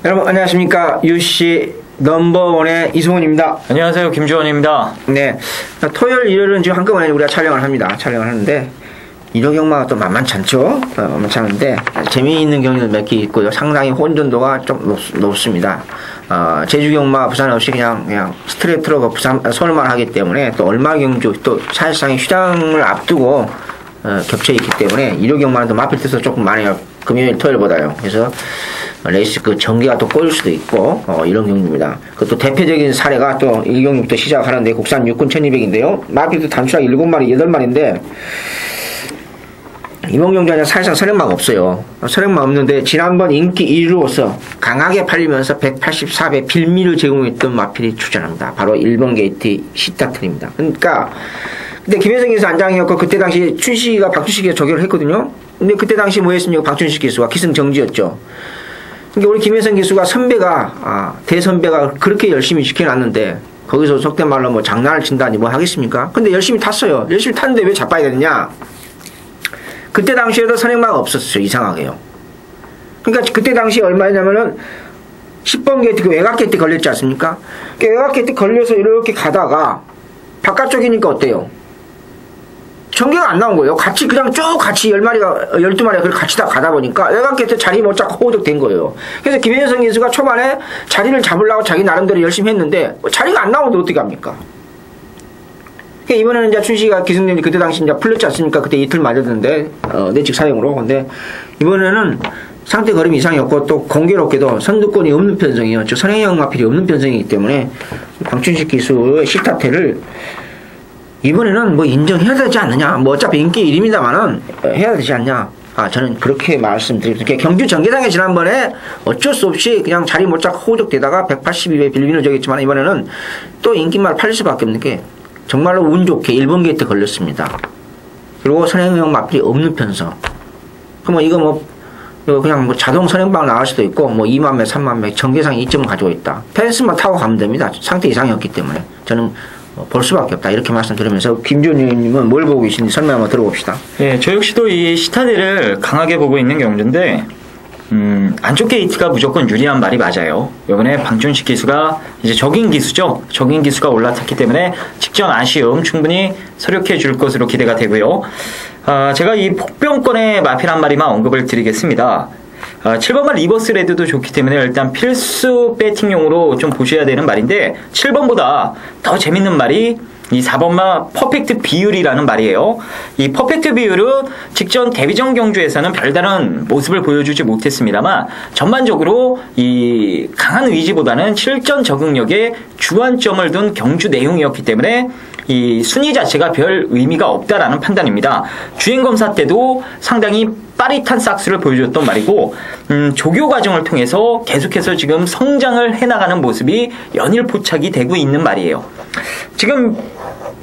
여러분 안녕하십니까. UC 넘버원의 이승훈입니다. 안녕하세요. 김주원입니다. 네, 토요일 일요일은 지금 한꺼번에 우리가 촬영을 하는데 이런 경우가 또 만만치 않죠. 만만치 않은데 재미있는 경기도 몇 개 있고요. 상당히 혼돈도가 좀 높습니다. 제주 경마 부산 없이 그냥 스트레이트로 부산 서울만 하기 때문에 또 얼마 경주 또 사실상 휴장을 앞두고 겹쳐 있기 때문에 일요 경마는 또 마필 뜻도 조금 많아요. 금요일 토요일보다요. 그래서 레이스 그 전개가 또 꼬일 수도 있고 이런 경기입니다. 그것도 대표적인 사례가 또 1경기부터 시작하는데 국산 육군 1200인데요. 마필도 단추락 7마리 8마리인데 이번 경기는 사실상 선행마가 없어요. 선행마 없는데 지난번 인기 1위로서 강하게 팔리면서 184배 빌미를 제공했던 마필이 출전합니다. 바로 1번 게이트 시타틀입니다. 그러니까 근데 김혜성 기수 안장이었고 그때 당시 춘식이가 박준식이 조결을 했거든요. 근데 그때 당시 뭐 했습니까? 박준식 기수가 기승정지였죠. 그러니까 우리 김혜성 기수가 대선배가 그렇게 열심히 시켜놨는데 거기서 속된 말로 뭐 장난을 친다니 뭐 하겠습니까? 근데 열심히 탔어요. 열심히 탔는데 왜 자빠야 되느냐? 그때 당시에도 선행마가 없었어요. 이상하게요. 그러니까 그때 당시 얼마였냐면은 10번 게이트 외곽 게이트 걸렸지 않습니까? 외곽 게이트 걸려서 이렇게 가다가 바깥쪽이니까 어때요? 전개가 안 나온 거예요. 그냥 쭉 같이 10마리가, 12마리가 그렇게 같이 다 가다 보니까 외곽 게이트 자리 못 잡고 호적 된 거예요. 그래서 김혜성 선수가 초반에 자리를 잡으려고 자기 나름대로 열심히 했는데 자리가 안 나오는데 어떻게 합니까? 이번에는 이제 춘식이가 기승전지 그때 당시 이제 풀렸지 않습니까? 그때 이틀 맞았는데, 내측 사용으로. 근데 이번에는 상태 걸음이 이상이었고 또 공교롭게도 선두권이 없는 편성이에요. 즉 선행형 마필이 없는 편성이기 때문에 방춘식 기수의 시타태를 이번에는 뭐 인정해야 되지 않느냐. 뭐 어차피 인기 1위입니다만은 해야 되지 않냐. 저는 그렇게 말씀드립니다. 경주 전개장에 지난번에 어쩔 수 없이 그냥 자리 못 잡고 호적되다가 182배 빌미를 적였지만 이번에는 또 인기말 팔릴 수밖에 없는 게 정말로 운 좋게 1번 게이트 걸렸습니다. 그리고 선행형 마필이 없는 편성. 그럼 이거 그냥 자동 선행방 나갈 수도 있고 2만 매, 3만 매 전개상 2점을 가지고 있다. 펜스만 타고 가면 됩니다. 상태 이상이었기 때문에 저는 볼 수밖에 없다. 이렇게 말씀드리면서 김준희님은 뭘 보고 계신지 설명 한번 들어봅시다. 네, 저 역시도 이 시타델을 강하게 보고 있는 경주인데 안쪽 게이트가 무조건 유리한 말이 맞아요. 이번에 방준식 기수가 이제 적인 기수죠. 적인 기수가 올라탔기 때문에 직전 아쉬움 충분히 서력해 줄 것으로 기대가 되고요. 제가 이 폭병권의 마필 한 마리만 언급을 드리겠습니다. 7번만 리버스 레드도 좋기 때문에 일단 필수 배팅용으로 좀 보셔야 되는 말인데 7번보다 더 재밌는 말이 이 4번마 퍼펙트 비율이라는 말이에요. 이 퍼펙트 비율은 직전 데뷔전 경주에서는 별다른 모습을 보여주지 못했습니다만 전반적으로 이 강한 의지보다는 실전 적응력에 주안점을 둔 경주 내용이었기 때문에 이 순위 자체가 별 의미가 없다라는 판단입니다. 주행검사 때도 상당히 빠릿한 싹수를 보여줬던 말이고 조교 과정을 통해서 계속해서 지금 성장을 해나가는 모습이 연일 포착이 되고 있는 말이에요. 지금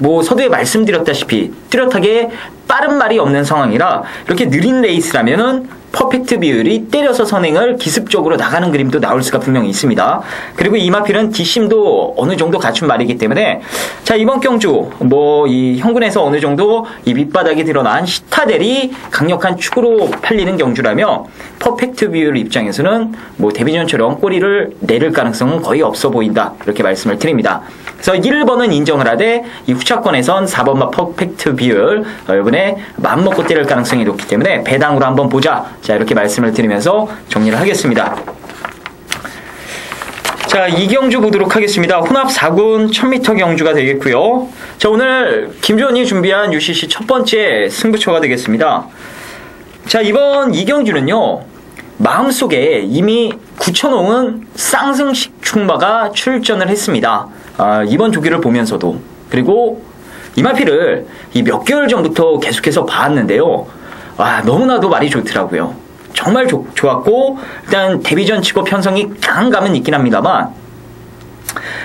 서두에 말씀드렸다시피 뚜렷하게 빠른 말이 없는 상황이라 이렇게 느린 레이스라면은 퍼펙트 비율이 때려서 선행을 기습적으로 나가는 그림도 나올 수가 분명히 있습니다. 그리고 이 마필은 뒷심도 어느 정도 갖춘 말이기 때문에 자 이번 경주 이 현군에서 어느 정도 이 밑바닥이 드러난 시타델이 강력한 축으로 팔리는 경주라며 퍼펙트 비율 입장에서는 데뷔전처럼 꼬리를 내릴 가능성은 거의 없어 보인다 이렇게 말씀을 드립니다. 그래서 1번은 인정을 하되 이 후차권에선 4번마 퍼펙트 비율 이번에 맘먹고 때릴 가능성이 높기 때문에 배당으로 한번 보자. 자 이렇게 말씀을 드리면서 정리를 하겠습니다. 자, 이 경주 보도록 하겠습니다. 혼합 4군 1000m 경주가 되겠고요. 자, 오늘 김주원이 준비한 UCC 첫 번째 승부처가 되겠습니다. 자, 이번 이 경주는요. 마음속에 이미 9,000옹은 쌍승식 충마가 출전을 했습니다. 이번 조기를 보면서도 그리고 이 마필을 몇 개월 전부터 계속해서 봐왔는데요. 너무나도 말이 좋더라고요. 정말 좋았고 일단 데뷔전 치고 편성이 강한 감은 있긴 합니다만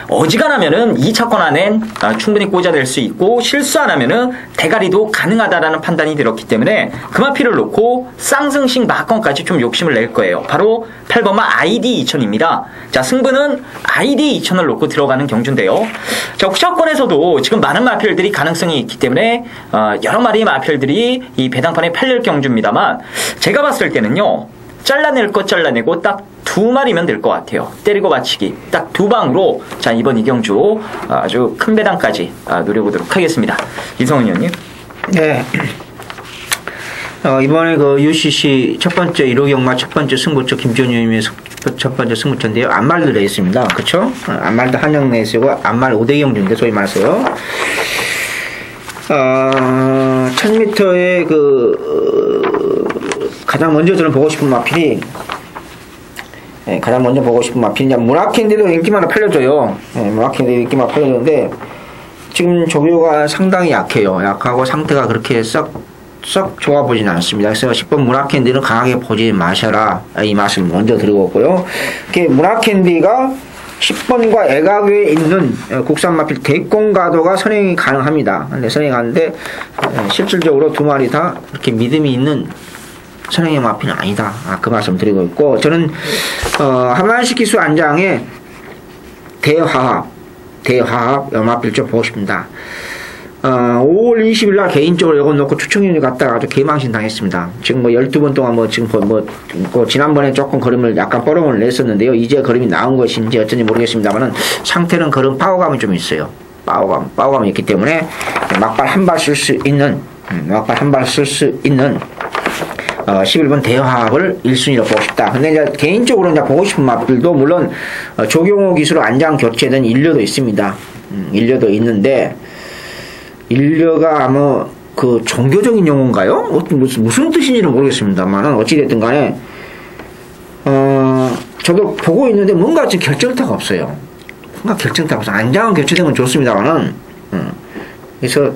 어지간하면은 2차권 안엔 충분히 꽂아낼 수 있고 실수 안 하면은 대가리도 가능하다라는 판단이 들었기 때문에 금화피를 놓고 쌍승식 마건까지 좀 욕심을 낼 거예요. 바로 8번마 ID 2000입니다. 자, 승부는 ID 2000을 놓고 들어가는 경주인데요. 자, 후차권에서도 지금 많은 마필들이 가능성이 있기 때문에 여러 마리의 마필들이 이 배당판에 팔릴 경주입니다만 제가 봤을 때는요. 잘라낼 것 잘라내고 딱 두 마리면 될 것 같아요. 때리고 받치기 딱 두 방으로 자 이번 이경주 아주 큰 배당까지 노려보도록 하겠습니다. 이성훈 의원님. 네. 이번에 그 UCC 첫 번째 1호 경마 첫 번째 승부처 김지원 의원님의 첫 번째 승부처인데요. 안말도 레이스입니다. 그쵸? 안말도 한영 레이스고 안말 5대 경주인데 소위 말해서요. 1000m의 가장 먼저 저는 보고 싶은 마필이 가장 먼저 보고 싶은 마필이 문학캔디도 인기만 팔려줘요. 문학캔디 인기만 팔려주는데 지금 조교가 상당히 약해요. 약하고 상태가 그렇게 썩 좋아 보진 않습니다. 그래서 10번 문학캔디는 강하게 보지 마셔라. 이 말씀 먼저 드리고 있고요. 문학캔디가 10번과 애가교에 있는 국산 마필 대공가도가 선행이 가능합니다. 근데 선행이 가는데 실질적으로 두 마리 다 그렇게 믿음이 있는 선행의 마필은 아니다. 그 말씀 드리고 있고 저는 한만식 기수 안장에 대화합 마필 좀 보고 싶습니다. 5월 20일 날 개인적으로 이거 놓고 추천위원회 갔다가 아주 개망신 당했습니다. 지금 12번 동안 지금 지난번에 조금 걸음을 약간 뻐렁을 냈었는데요. 이제 걸음이 나온 것인지 어쩐지 모르겠습니다만은 상태는 걸음 파워감이 좀 있어요. 파워감이 있기 때문에 막발 한 발 쓸 수 있는 11번 대화합을 1순위로 보고 싶다. 근데 이제 개인적으로 이제 보고 싶은 마필도 물론 조경호 기수로 안장 교체된 일려도 있습니다. 일려도 있는데 일려가 아마 종교적인 용어인가요? 무슨 뜻인지는 모르겠습니다만 어찌됐든 간에 저도 보고 있는데 뭔가 지금 결정타가 없어요. 안장은 교체된 건 좋습니다만은 그래서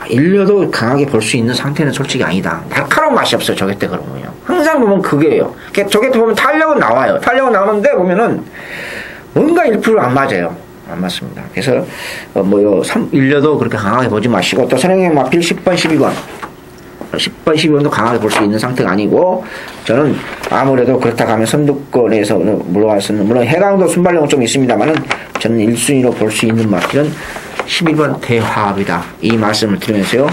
일려도 강하게 볼 수 있는 상태는 솔직히 아니다. 날카로운 맛이 없어요. 저게 때 그러면요. 항상 보면 그게예요. 저게 때 보면 탄력은 나와요. 탄력은 나오는데 보면은 뭔가 1% 안 맞아요. 안 맞습니다. 그래서 일려도 그렇게 강하게 보지 마시고 또 선행의 마필 10번 12번도 강하게 볼 수 있는 상태가 아니고 저는 아무래도 그렇다고 하면 선두권에서 물러갈 수 있는 물론 해강도 순발력은 좀 있습니다만은 저는 1순위로 볼 수 있는 마필은 11번 대화합이다. 이 말씀을 드리면서요.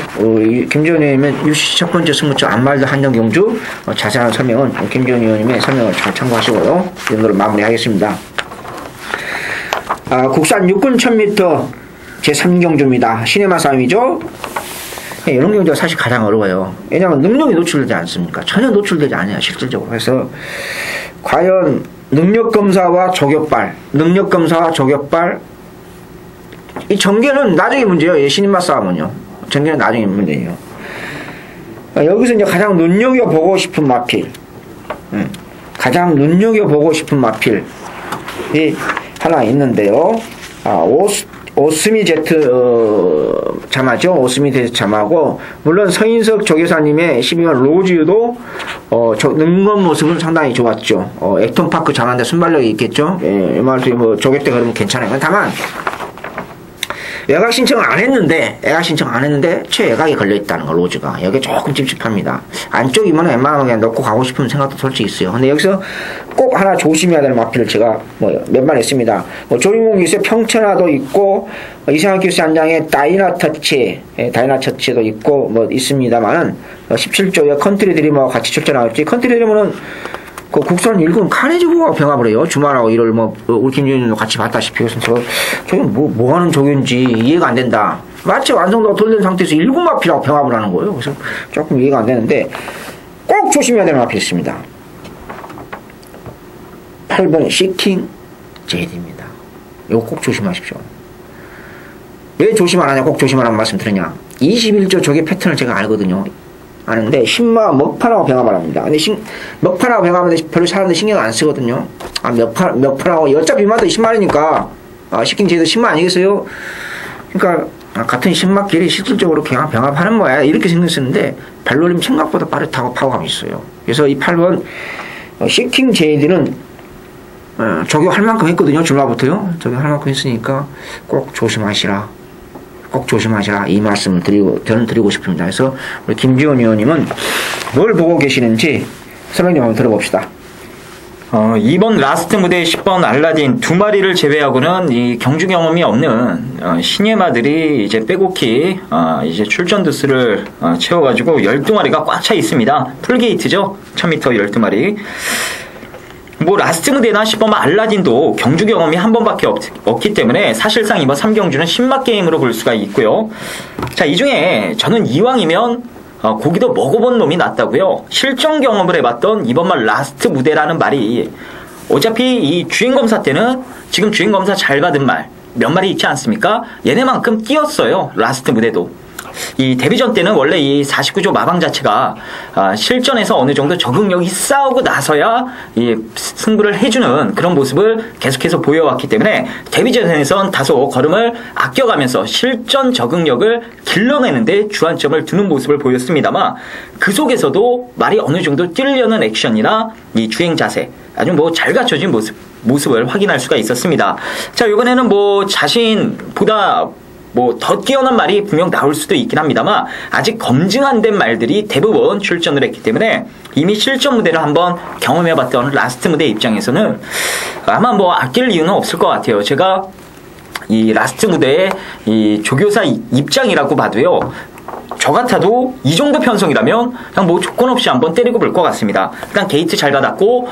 김지원 의원님은 UCC 첫 번째 승부처 안말도 한정경주 자세한 설명은 김지원 의원님의 설명을 잘 참고하시고요. 이 정도로 마무리하겠습니다. 국산 육군 1000m 제3경주입니다. 시네마 싸움이죠. 이런 경주가 사실 가장 어려워요. 왜냐하면 능력이 노출되지 않습니까? 전혀 노출되지 않아요. 실질적으로. 그래서 과연 능력검사와 조격발 이 전개는 나중에 문제예요. 신인마 싸움은요. 전개는 나중에 문제예요. 여기서 이제 가장 눈여겨보고 싶은 마필 이 하나 있는데요. 오스미 제트 자마죠. 오스미 제트 자마고 물론 서인석 조교사님의 12번 로즈도 능건 모습은 상당히 좋았죠. 액톤파크 자마인데 순발력이 있겠죠. 이 말도 조개 때 그러면 괜찮아요. 다만 외곽 신청을 안 했는데 최외곽에 걸려있다는 거 로즈가 여기 조금 찝찝합니다. 안쪽이면 웬만하면 그냥 넣고 가고 싶은 생각도 솔직히 있어요. 근데 여기서 꼭 하나 조심해야 될 마필을 제가 몇 말 했습니다. 조인공 기수의 평천화도 있고 이상한 기수 한 장에 다이나 터치도 있고 있습니다만은 17조의 컨트리 드리머와 같이 출전하겠지. 컨트리 드리머는 국산 1군 카네지구가 병합을 해요. 주말하고 일요일 우리 김준현도 같이 봤다시피. 그래서 저게 뭐 하는 조교인지 이해가 안 된다. 마치 완성도가 덜 된 상태에서 1군 마피라고 병합을 하는 거예요. 그래서 조금 이해가 안 되는데 꼭 조심해야 될 마피 있습니다. 8번 시킹 제디입니다. 이거 꼭 조심하십시오. 왜 조심 안 하냐, 꼭 조심하라는 말씀 드리냐. 21조 조개 패턴을 제가 알거든요. 아는데 신마 먹판하고 병합을 합니다. 근데 먹판하고 병합하는데 별로 사람들 신경 안 쓰거든요. 먹판하고 어차피 이마도 10만이니까 시킨 제도 10만 아니겠어요? 그러니까 같은 신막끼리 실질적으로 병합하는 거야 이렇게 생겼었는데 발놀림 생각보다 빠르다고 파워감이 있어요. 그래서 이 8번 시킹 제이드는 저격할 만큼 했거든요. 줄라부터요. 저격할 만큼 했으니까 꼭 조심하시라. 이 말씀을 저는 드리고 싶습니다. 그래서 우리 김지원 의원님은 뭘 보고 계시는지 설명 좀 한번 들어봅시다. 이번 라스트 무대 10번 알라딘 두 마리를 제외하고는 이 경주 경험이 없는 신예마들이 이제 빼곡히 이제 출전 두수를 채워가지고 12마리가 꽉 차 있습니다. 풀게이트죠. 1000m 12마리. 뭐 라스트 무대나 10번만 알라딘도 경주 경험이 한 번밖에 없기 때문에 사실상 이번 3경주는 신맛 게임으로 볼 수가 있고요. 자, 이 중에 저는 이왕이면 고기도 먹어본 놈이 낫다고요. 실전 경험을 해봤던 이번만 라스트 무대라는 말이, 어차피 이 주행검사 때는 지금 주행검사 잘 받은 말 몇 마리 있지 않습니까? 얘네만큼 뛰었어요. 라스트 무대도. 이 데뷔전 때는 원래 이 49조 마방 자체가 실전에서 어느 정도 적응력이 쌓우고 나서야 이 승부를 해주는 그런 모습을 계속해서 보여왔기 때문에 데뷔전에선 다소 걸음을 아껴가면서 실전 적응력을 길러내는데 주안점을 두는 모습을 보였습니다만, 그 속에서도 말이 어느 정도 뛰려는 액션이나 이 주행 자세 아주 뭐 잘 갖춰진 모습을 확인할 수가 있었습니다. 자, 이번에는 뭐 자신보다 뭐 더 뛰어난 말이 분명 나올 수도 있긴 합니다만, 아직 검증 안 된 말들이 대부분 출전을 했기 때문에 이미 실전 무대를 한번 경험해봤던 라스트 무대 입장에서는 아마 뭐 아낄 이유는 없을 것 같아요. 제가 이 라스트 무대의 이 조교사 입장이라고 봐도요, 저 같아도 이 정도 편성이라면 그냥 뭐 조건 없이 한번 때리고 볼 것 같습니다. 일단 게이트 잘 받았고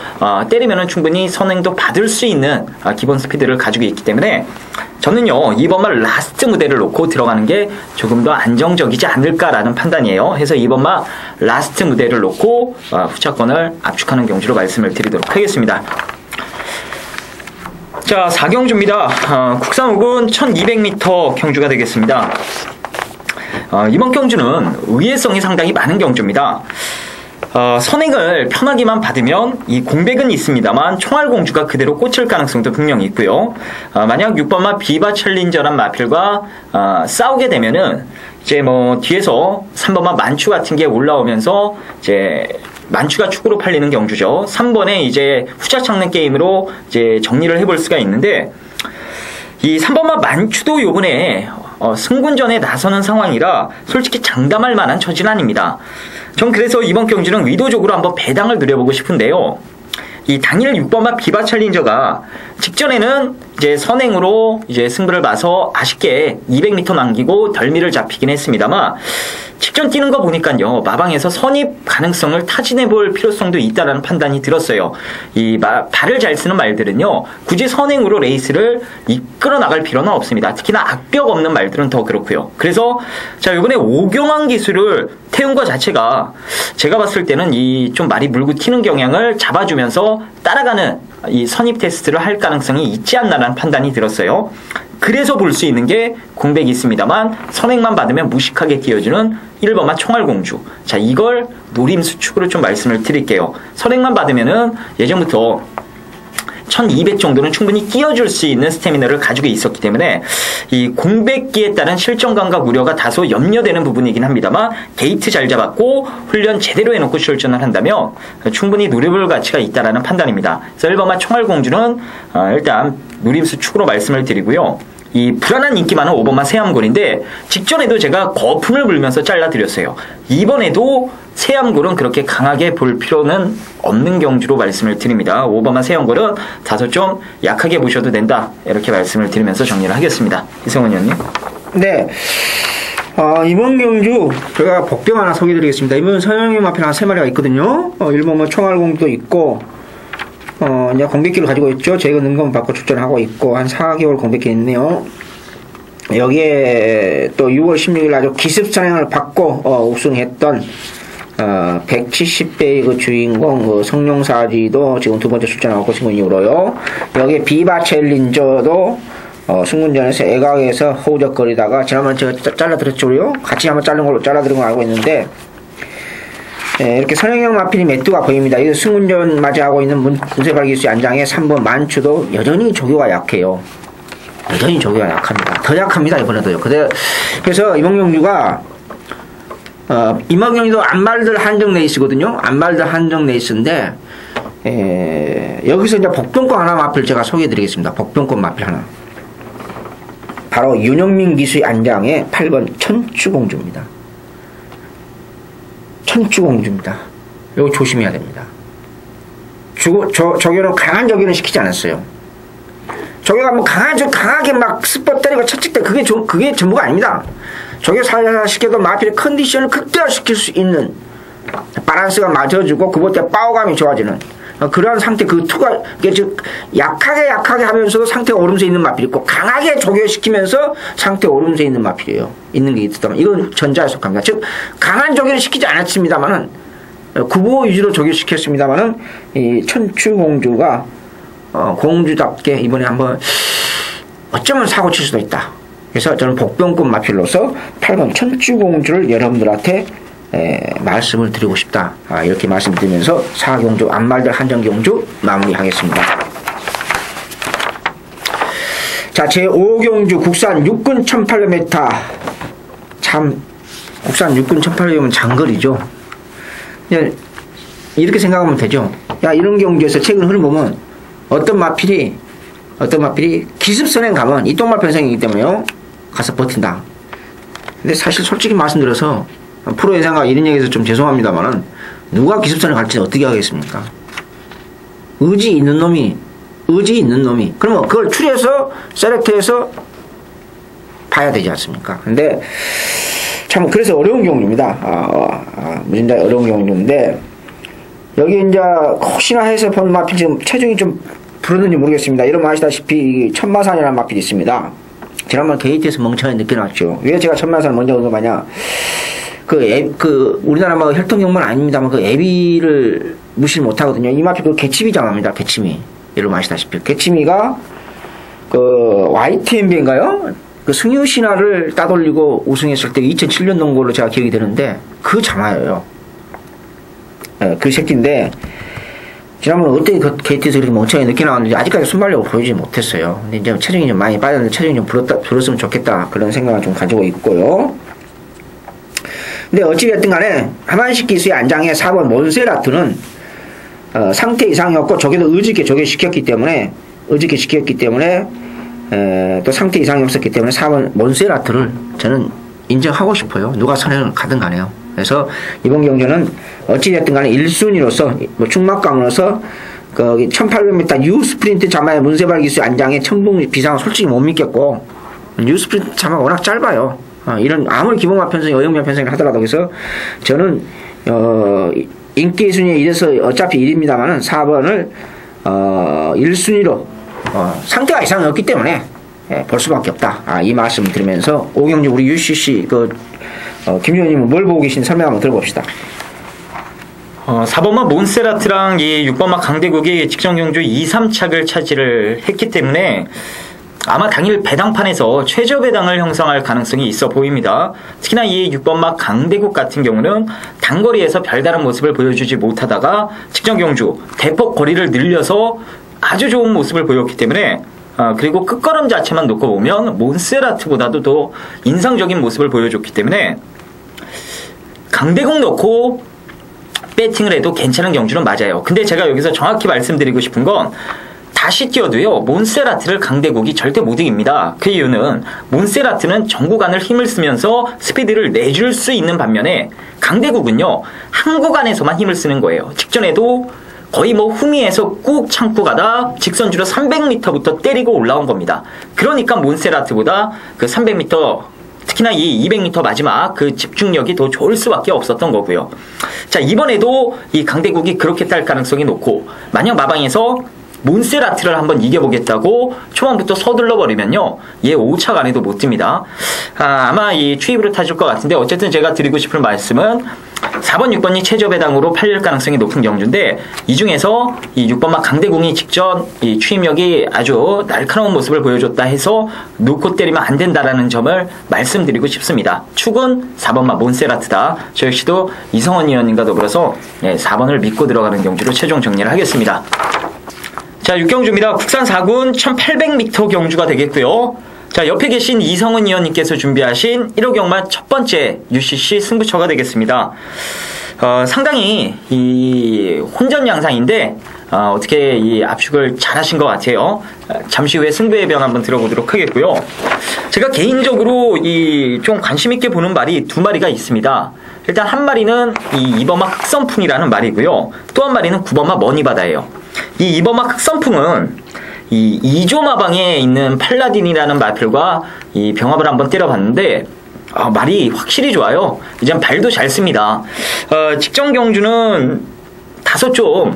때리면은 충분히 선행도 받을 수 있는 기본 스피드를 가지고 있기 때문에 저는요, 이번만 라스트 무대를 놓고 들어가는 게 조금 더 안정적이지 않을까라는 판단이에요. 해서 이번만 라스트 무대를 놓고 후차권을 압축하는 경주로 말씀을 드리도록 하겠습니다. 자, 4경주입니다. 국산옥은 1200m 경주가 되겠습니다. 이번 경주는 의외성이 상당히 많은 경주입니다. 선행을 편하게만 받으면 이 공백은 있습니다만 총알공주가 그대로 꽂힐 가능성도 분명히 있고요. 만약 6번마 비바 챌린저란 마필과 싸우게 되면은 이제 뭐 뒤에서 3번마 만추 같은 게 올라오면서 이제 만추가 축으로 팔리는 경주죠. 3번에 이제 후자 찾는 게임으로 이제 정리를 해볼 수가 있는데, 이 3번마 만추도 요번에 승군전에 나서는 상황이라 솔직히 장담할 만한 처지는 아닙니다. 전 그래서 이번 경주는 의도적으로 한번 배당을 누려보고 싶은데요. 이 당일 6번마 비바 챌린저가 직전에는 이제 선행으로 이제 승부를 봐서 아쉽게 200m 남기고 덜미를 잡히긴 했습니다만, 직전 뛰는 거 보니까요, 마방에서 선입 가능성을 타진해 볼 필요성도 있다는 판단이 들었어요. 이 발을 잘 쓰는 말들은요, 굳이 선행으로 레이스를 이끌어 나갈 필요는 없습니다. 특히나 악벽 없는 말들은 더 그렇고요. 그래서 자, 이번에 오경환 기술을 태운 것 자체가 제가 봤을 때는 이 좀 말이 물고 튀는 경향을 잡아주면서 따라가는 이 선입 테스트를 할 가능성이 있지 않나라는 판단이 들었어요. 그래서 볼 수 있는 게 공백이 있습니다만, 선행만 받으면 무식하게 뛰어주는 1번마 총알공주. 자, 이걸 노림수축으로 좀 말씀을 드릴게요. 선행만 받으면은 예전부터 1200 정도는 충분히 뛰어줄 수 있는 스태미너를 가지고 있었기 때문에 이 공백기에 따른 실전 감각 우려가 다소 염려되는 부분이긴 합니다만, 게이트 잘 잡았고 훈련 제대로 해놓고 출전을 한다면 충분히 노려볼 가치가 있다라는 판단입니다. 그래서 1번마 총알공주는 일단 누림수 축으로 말씀을 드리고요. 이 불안한 인기 많은 5번마 세암골인데, 직전에도 제가 거품을 불면서 잘라드렸어요. 이번에도 세암골은 그렇게 강하게 볼 필요는 없는 경주로 말씀을 드립니다. 5번마 세암골은 다소 좀 약하게 보셔도 된다, 이렇게 말씀을 드리면서 정리를 하겠습니다. 이성훈 의원님. 네. 이번 경주 제가 복병 하나 소개해드리겠습니다. 이번 서영님 앞에 한 3마리가 있거든요. 1번마 총알공도 있고, 이제 공백기를 가지고 있죠. 제가 능검 받고 출전하고 있고, 한 4개월 공백기 있네요. 여기에 또 6월 16일 아주 기습 선행을 받고 우승했던 170배의 그 주인공 그 성룡사지도 지금 두 번째 출전하고 승군이고요. 여기에 비바 챌린저도 승군전에서 애각에서 허우적거리다가 지난번에 제가 잘라드렸죠. 같이 한번 자른 걸로 잘라드린 걸 알고 있는데, 이렇게 선행형 마필이 메뚜가 보입니다. 이 승군전 맞이하고 있는 문세발 기수의 안장에 3번 만추도 여전히 조교가 약해요. 여전히 조교가 약합니다. 더 약합니다, 이번에도요. 그래서 이번 경주가 이번 경주도 안발들 한정 레이스거든요. 안발들 한정 레이스인데, 여기서 이제 복병권 하나 마필 제가 소개해드리겠습니다. 복병권 마필 하나. 바로 윤영민 기수의 안장에 8번 천추공주입니다. 천추공주입니다. 이거 조심해야 됩니다. 저기는 강한 저기는 시키지 않았어요. 저기가 뭐 강하게 막 스포 때리고 채찍 때 그게 전부가 아닙니다. 저기 살살 시켜도 마필의 컨디션을 극대화시킬 수 있는, 밸런스가 맞춰주고 그것 때 파워감이 좋아지는 그러한 상태, 그 투가, 즉, 약하게 하면서도 상태가 오름세 있는 마필이 있고, 강하게 조결시키면서 상태가 오름세 있는 마필이에요. 있는 게 있다면. 이건 전자에 속합니다. 즉, 강한 조결을 시키지 않았습니다만은, 구보 위주로 조결시켰습니다만은, 이 천추공주가, 공주답게 이번에 한번, 어쩌면 사고 칠 수도 있다. 그래서 저는 복병급 마필로서 8번 천추공주를 여러분들한테 말씀을 드리고 싶다. 이렇게 말씀드리면서 4경주 안말들 한정경주 마무리하겠습니다. 자, 제5경주 국산 육군 1800m. 참 국산 육군 1800m면 장거리죠. 이렇게 생각하면 되죠. 야, 이런 경주에서 최근 흐름 보면 어떤 마필이 기습선행 가면 이동말 편성이기 때문에요. 가서 버틴다. 근데 사실 솔직히 말씀드려서 프로 예상가 이런 얘기해서 좀 죄송합니다만은 누가 기습선에 갈지 어떻게 하겠습니까? 의지 있는 놈이 그러면 그걸 추려서 셀렉트해서 봐야 되지 않습니까? 근데 참 그래서 어려운 경우입니다. 무진다 어려운 경우인데 여기 이제 혹시나 해서 본 마필 지금 체중이 좀 부르는지 모르겠습니다. 여러분 아시다시피 천마산이라는 마필이 있습니다. 지난번 게이트에서 멍청하게 느껴놨죠. 왜 제가 천마산을 먼저 언급하냐? 우리나라 뭐 혈통경만 아닙니다만 그 애비를 무시를 못하거든요. 이 마필 그 개치미장합니다. 개치미. 여러분 아시다시피. 개치미가 YTNB인가요? 그 승유신화를 따돌리고 우승했을 때 2007년 동걸로 제가 기억이 되는데 그 자마예요. 그 새끼인데 지난번에 어떻게 그 게이트에서 그렇게 멍청하게 늦게 나왔는지 아직까지 순발력을 보여주지 못했어요. 근데 이제 체중이 좀 많이 빠졌는데 체중이 좀 불었으면 좋겠다. 그런 생각을 좀 가지고 있고요. 근데 어찌됐든 간에 하만식 기수의 안장에 4번 몬세라트는 상태 이상이었고 저게도 의지있게 조개시켰기 때문에 또 상태 이상이 없었기 때문에 4번 몬세라트를 저는 인정하고 싶어요. 누가 선행을 가든 간에요. 그래서 이번 경주는 어찌됐든 간에 1순위로서 충막강으로서 1800m U 스프린트 자마의 문세발 기수 안장의 천봉 비상은 솔직히 못 믿겠고 U 스프린트 자마가 워낙 짧아요. 이런 아무리 기본화 편성이 어영면 편성을 하더라도 그래서 저는 인기 순위에 이래서 어차피 1입니다만은 4번을 1순위로 상태가 이상이 없기 때문에 볼 수밖에 없다. 이 말씀을 드리면서 오경주 우리 UCC 김 의원님은 뭘 보고 계신지 설명 한번 들어봅시다. 4번마 몬세라트랑 이 6번마 강대국이 직전 경주 2, 3착을 차지를 했기 때문에 아마 당일 배당판에서 최저 배당을 형성할 가능성이 있어 보입니다. 특히나 이 6번마 강대국 같은 경우는 단거리에서 별다른 모습을 보여주지 못하다가 직전 경주 대폭 거리를 늘려서 아주 좋은 모습을 보였기 때문에 그리고 끝걸음 자체만 놓고 보면 몬세라트보다도 더 인상적인 모습을 보여줬기 때문에 강대국 넣고 배팅을 해도 괜찮은 경주는 맞아요. 근데 제가 여기서 정확히 말씀드리고 싶은 건 다시 뛰어도요 몬세라트를 강대국이 절대 못 이깁니다. 그 이유는 몬세라트는 전 구간을 힘을 쓰면서 스피드를 내줄 수 있는 반면에 강대국은요 한 구간에서만 힘을 쓰는 거예요. 직전에도 거의 후미에서 꾹 참고 가다 직선주로 300m부터 때리고 올라온 겁니다. 그러니까 몬세라트보다 그 300m 특히나 이 200m 마지막 그 집중력이 더 좋을 수밖에 없었던 거고요. 자, 이번에도 이 강대국이 그렇게 딸 가능성이 높고 만약 마방에서 몬세라트를 한번 이겨보겠다고 초반부터 서둘러 버리면요 얘 5착 안에도 못 듭니다. 아마 이 추입으로 타줄 것 같은데 어쨌든 제가 드리고 싶은 말씀은 4번, 6번이 최저 배당으로 팔릴 가능성이 높은 경주인데 이 중에서 이 6번마 강대궁이 직전 이 추임력이 아주 날카로운 모습을 보여줬다 해서 놓고 때리면 안 된다라는 점을 말씀드리고 싶습니다. 축은 4번마 몬세라트다. 저 역시도 이성원 의원님과 더불어서 4번을 믿고 들어가는 경주로 최종 정리를 하겠습니다. 자, 6경주입니다. 국산 4군 1800m 경주가 되겠고요. 자, 옆에 계신 이성은 의원님께서 준비하신 1호 경마 첫 번째 UCC 승부처가 되겠습니다. 상당히 이 혼전 양상인데 어떻게 이 압축을 잘 하신 것 같아요. 잠시 후에 승부의 변 한번 들어보도록 하겠고요. 제가 개인적으로 이 좀 관심 있게 보는 말이 두 마리가 있습니다. 일단 한 마리는 이 2번마 흑선풍이라는 말이고요. 또 한 마리는 9번마 머니바다예요. 이 2번마 흑선풍은 이 2조 마방에 있는 팔라딘이라는 마필과 이 병합을 한번 때려봤는데 말이 확실히 좋아요. 이젠 발도 잘 씁니다. 직전 경주는 다소 좀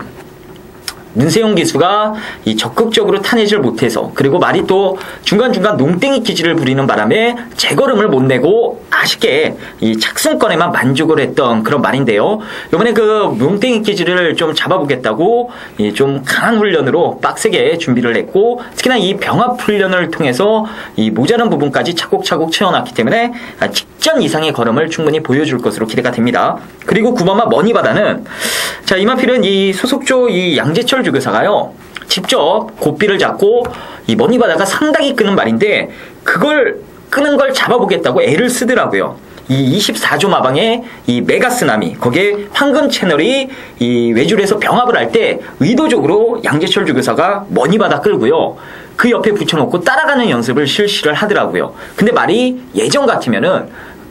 문세용 기수가 이 적극적으로 타내질 못해서 그리고 말이 또 중간중간 농땡이 기질을 부리는 바람에 재걸음을 못 내고 아쉽게 이 착승권에만 만족을 했던 그런 말인데요. 이번에 그 농땡이 기질을 좀 잡아보겠다고 좀 강한 훈련으로 빡세게 준비를 했고 특히나 이 병합 훈련을 통해서 이 모자란 부분까지 차곡차곡 채워놨기 때문에 직전 이상의 걸음을 충분히 보여줄 것으로 기대가 됩니다. 그리고 9번마 머니바다는 자, 이 마필은 이 소속조 이 양재철 주교사가요 직접 고삐를 잡고 이 머니바다가 상당히 끄는 말인데 그걸 끄는 걸 잡아보겠다고 애를 쓰더라고요. 이 24조 마방의 이 메가쓰나미 거기에 황금 채널이 이 외줄에서 병합을 할 때 의도적으로 양재철 주교사가 머니바다 끌고요 그 옆에 붙여놓고 따라가는 연습을 실시를 하더라고요. 근데 말이 예전 같으면은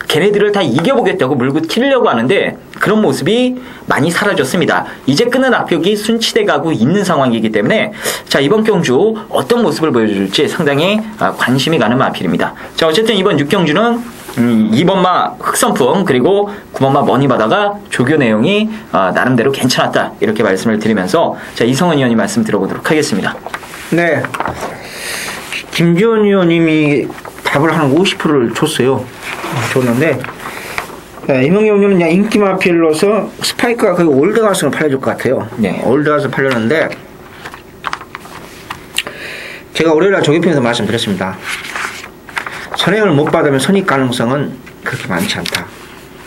걔네들을 다 이겨보겠다고 물고 튀려고 하는데 그런 모습이 많이 사라졌습니다. 이제 끄는 악벽이 순치돼 가고 있는 상황이기 때문에 자, 이번 경주 어떤 모습을 보여줄지 상당히 관심이 가는 마필입니다. 자, 어쨌든 이번 6경주는 2번마 흑선풍 그리고 9번마 머니바다가 조교 내용이 나름대로 괜찮았다 이렇게 말씀을 드리면서 자, 이성은 의원님 말씀 들어보도록 하겠습니다. 네, 김지원 의원님이 답을 한 50%를 줬어요. 줬는데 이명경 의원은 그냥 인기 마필로서 스파이크가 거의 올드가스로 팔려줄 것 같아요. 네. 올드가스 팔렸는데 제가 월요일날 조교편에서 말씀드렸습니다. 선행을 못 받으면 선입 가능성은 그렇게 많지 않다.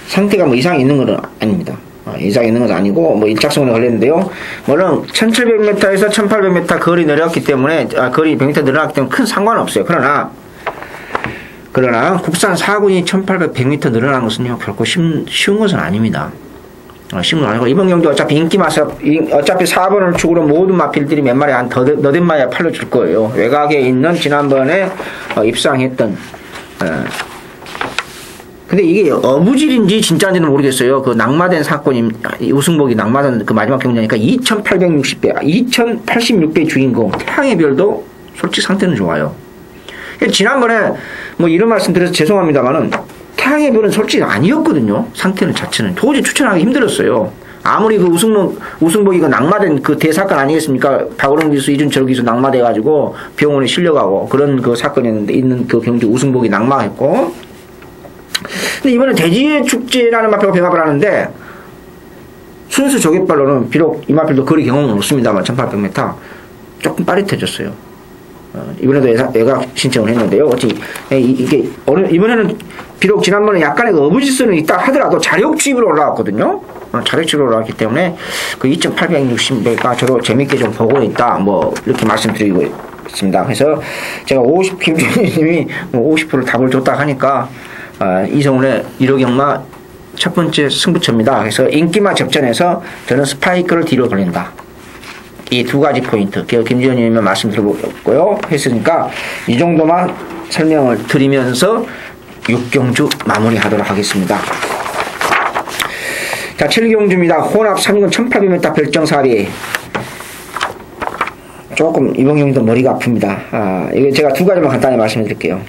상태가 뭐 이상이 있는 건 아닙니다. 이상이 있는 건 아니고 뭐 일착성에 걸렸는데요. 물론 1700m에서 1800m 거리 내려왔기 때문에 거리 100m 늘어났기 때문에 큰 상관없어요. 그러나 국산 4군이 1800m 늘어난 것은요 결코 쉬운 것은 아닙니다. 쉬운 건 아니고 이번 경도 어차피 인기 마사 어차피 4번을 축으로 모든 마필들이 몇 마리 한 더댓 마리에 팔려줄 거예요. 외곽에 있는 지난번에 입상했던 근데 이게 어부질인지 진짜인지는 모르겠어요. 그 낙마된 사건이 우승복이 낙마된 그 마지막 경기니까 2860배 2086배 주인공 태양의 별도 솔직히 상태는 좋아요. 지난번에 뭐 이런 말씀 드려서 죄송합니다만은 태양의 별은 솔직히 아니었거든요. 상태는 자체는 도저히 추천하기 힘들었어요. 아무리 그 우승복이 그 낙마된 그 대사건 아니겠습니까? 박원홍 기수, 이준철 기수 낙마돼가지고 병원에 실려가고 그런 그 사건이 있는 그 경주 우승복이 낙마했고. 근데 이번에 대지의 축제라는 마필과 병합을 하는데 순수 조갯발로는 비록 이 마필도 거리 경험은 없습니다만 1800m 조금 빠릿해졌어요. 이번에도 외곽 신청을 했는데요. 이게 이번에는 비록 지난번에 약간의 어부지수는 있다 하더라도 자력주입으로 올라왔거든요. 자력주입으로 올라왔기 때문에 그 2860배가 저도 재밌게 좀 보고 있다. 뭐 이렇게 말씀드리고 있습니다. 그래서 제가 김준희님이 50% 답을 줬다 하니까 이성훈의 1호 경마 첫 번째 승부처입니다. 그래서 인기마 접전에서 저는 스파이크를 뒤로 돌린다. 이 두 가지 포인트, 김지현님이 말씀드렸고요. 했으니까 이 정도만 설명을 드리면서 6경주 마무리하도록 하겠습니다. 자, 7경주입니다. 혼합 3군 1800m 별정사리. 조금 이번 경주도 머리가 아픕니다. 이거 제가 두 가지만 간단히 말씀드릴게요.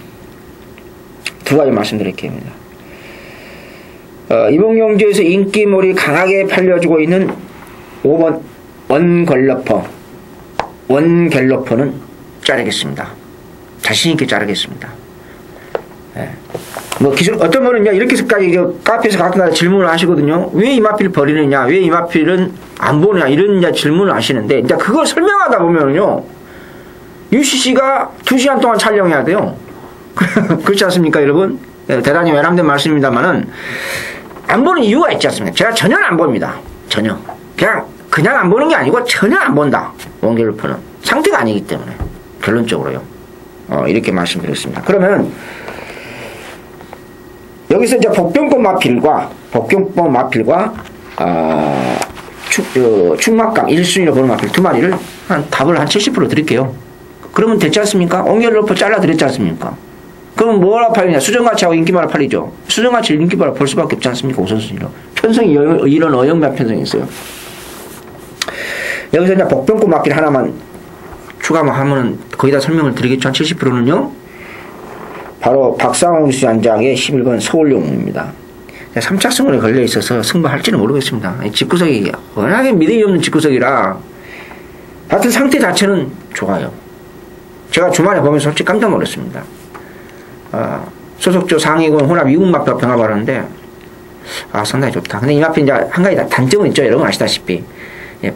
이번 경주에서 인기몰이 강하게 팔려주고 있는 5번 원갤러퍼는 자르겠습니다. 자신있게 자르겠습니다. 예. 뭐 어떤 분은 이렇게까지 카페에서 가끔가다 질문을 하시거든요. 왜 이 마필 버리느냐, 왜 이 마필은 안 보느냐, 이런 질문을 하시는데, 이제 그걸 설명하다 보면요, UCC가 2시간 동안 촬영해야 돼요. 그렇지 않습니까, 여러분? 예, 대단히 외람된 말씀입니다만은, 안 보는 이유가 있지 않습니까? 제가 전혀 안 봅니다. 전혀. 그냥 안 보는 게 아니고 전혀 안 본다. 원갤러퍼는 상태가 아니기 때문에 결론적으로요. 이렇게 말씀드렸습니다. 그러면 여기서 이제 복병법 마필과 축막감 1순위로 보는 마필 두 마리를 답을 한 70% 드릴게요. 그러면 됐지 않습니까? 원갤러퍼 잘라 드렸지 않습니까? 그럼 뭐라 팔리냐? 수정가치하고 인기마라 팔리죠. 수정가치를 인기마라 볼 수밖에 없지 않습니까? 우선순위로. 편성이 이런 어영한 편성이 있어요. 여기서 이제 복병법 마필 하나만 추가만 하면은 거의 다 설명을 드리겠죠. 한 70%는요. 바로 박상홍 수장장의 11번 서울용입니다. 3차승원에 걸려 있어서 승부할지는 모르겠습니다. 집구석이 워낙에 믿음이 없는 집구석이라 하여튼 상태 자체는 좋아요. 제가 주말에 보면서 솔직히 깜짝 놀랐습니다. 소속조 상위군 혼합 이국마표 병합을 하는데 상당히 좋다. 근데 이 마필 이제 한 가지 단점은 있죠. 여러분 아시다시피